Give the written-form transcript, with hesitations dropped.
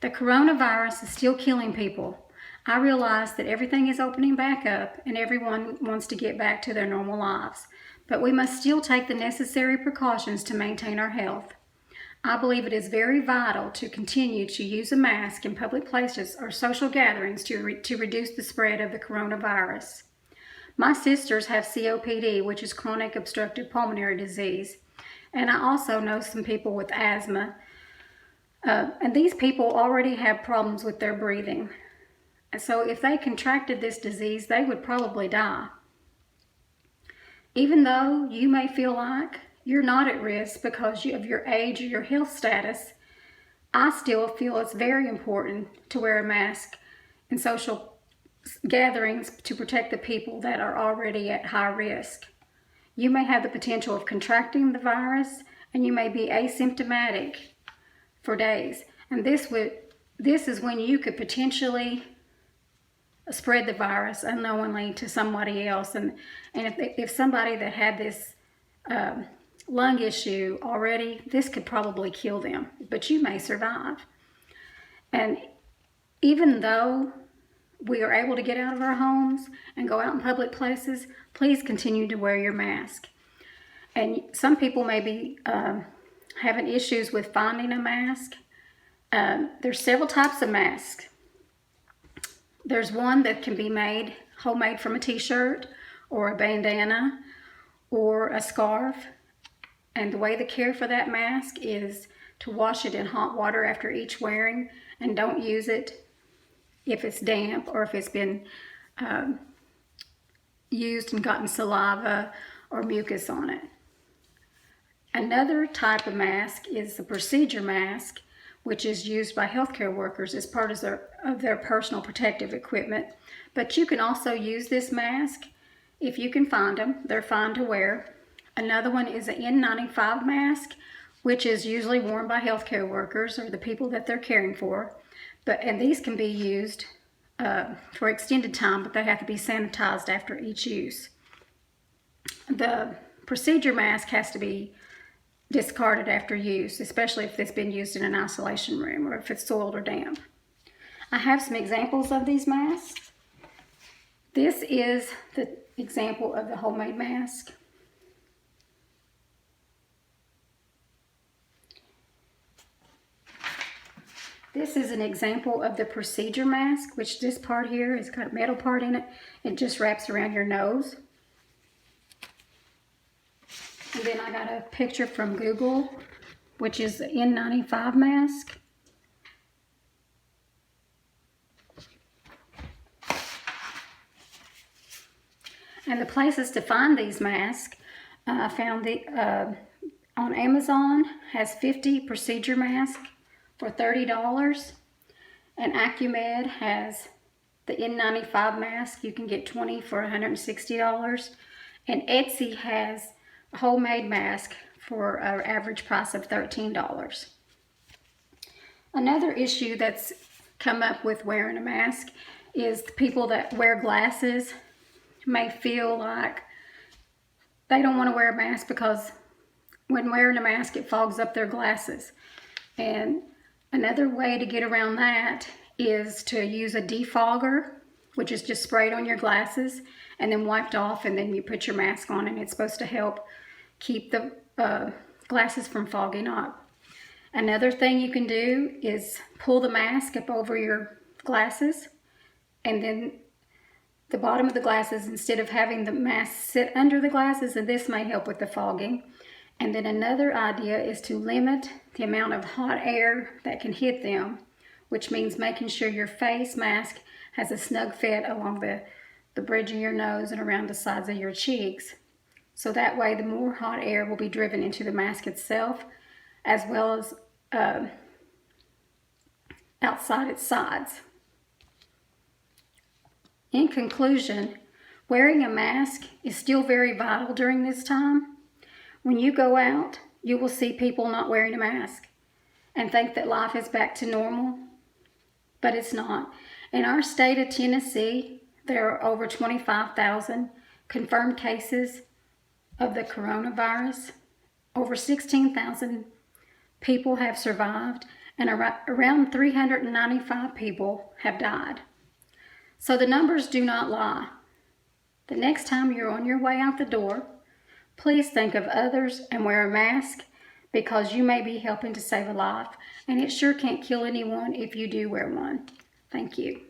The coronavirus is still killing people. I realize that everything is opening back up and everyone wants to get back to their normal lives, but we must still take the necessary precautions to maintain our health. I believe it is very vital to continue to use a mask in public places or social gatherings to reduce the spread of the coronavirus. My sisters have COPD, which is chronic obstructive pulmonary disease, and I also know some people with asthma. And these people already have problems with their breathing. And so if they contracted this disease, they would probably die. Even though you may feel like you're not at risk because of your age or your health status, I still feel it's very important to wear a mask in social gatherings to protect the people that are already at high risk. You may have the potential of contracting the virus and you may be asymptomatic for days. And this is when you could potentially spread the virus unknowingly to somebody else. And if somebody that had this lung issue already, this could probably kill them, but you may survive. And even though we are able to get out of our homes and go out in public places, please continue to wear your mask. And some people may be having issues with finding a mask. There's several types of masks. There's one that can be made homemade from a t-shirt or a bandana or a scarf. And the way to care for that mask is to wash it in hot water after each wearing, and don't use it if it's damp or if it's been used and gotten saliva or mucus on it. Another type of mask is the procedure mask, which is used by healthcare workers as part of their personal protective equipment. But you can also use this mask if you can find them. They're fine to wear. Another one is an N95 mask, which is usually worn by healthcare workers or the people that they're caring for. And these can be used for extended time, but they have to be sanitized after each use. The procedure mask has to be discarded after use, especially if it's been used in an isolation room or if it's soiled or damp. I have some examples of these masks. This is the example of the homemade mask. This is an example of the procedure mask, which this part here has got a metal part in it. It just wraps around your nose. And then I got a picture from Google, which is the N95 mask. And the places to find these masks, I found on Amazon has 50 procedure masks for $30, and Acumed has the N95 mask. You can get 20 for $160, and Etsy has a homemade mask for an average price of $13. Another issue that's come up with wearing a mask is the people that wear glasses may feel like they don't want to wear a mask because when wearing a mask it fogs up their glasses. And another way to get around that is to use a defogger, which is just sprayed on your glasses and then wiped off, and then you put your mask on, and it's supposed to help keep the glasses from fogging up. Another thing you can do is pull the mask up over your glasses, and then the bottom of the glasses, instead of having the mask sit under the glasses, and this may help with the fogging. And then another idea is to limit the amount of hot air that can hit them, which means making sure your face mask has a snug fit along the bridge of your nose and around the sides of your cheeks. So that way the more hot air will be driven into the mask itself, as well as outside its sides. In conclusion, wearing a mask is still very vital during this time. When you go out, you will see people not wearing a mask and think that life is back to normal, but it's not. In our state of Tennessee, there are over 25,000 confirmed cases of the coronavirus. Over 16,000 people have survived, and around 395 people have died. So the numbers do not lie. The next time you're on your way out the door, please think of others and wear a mask, because you may be helping to save a life, and it sure can't kill anyone if you do wear one. Thank you.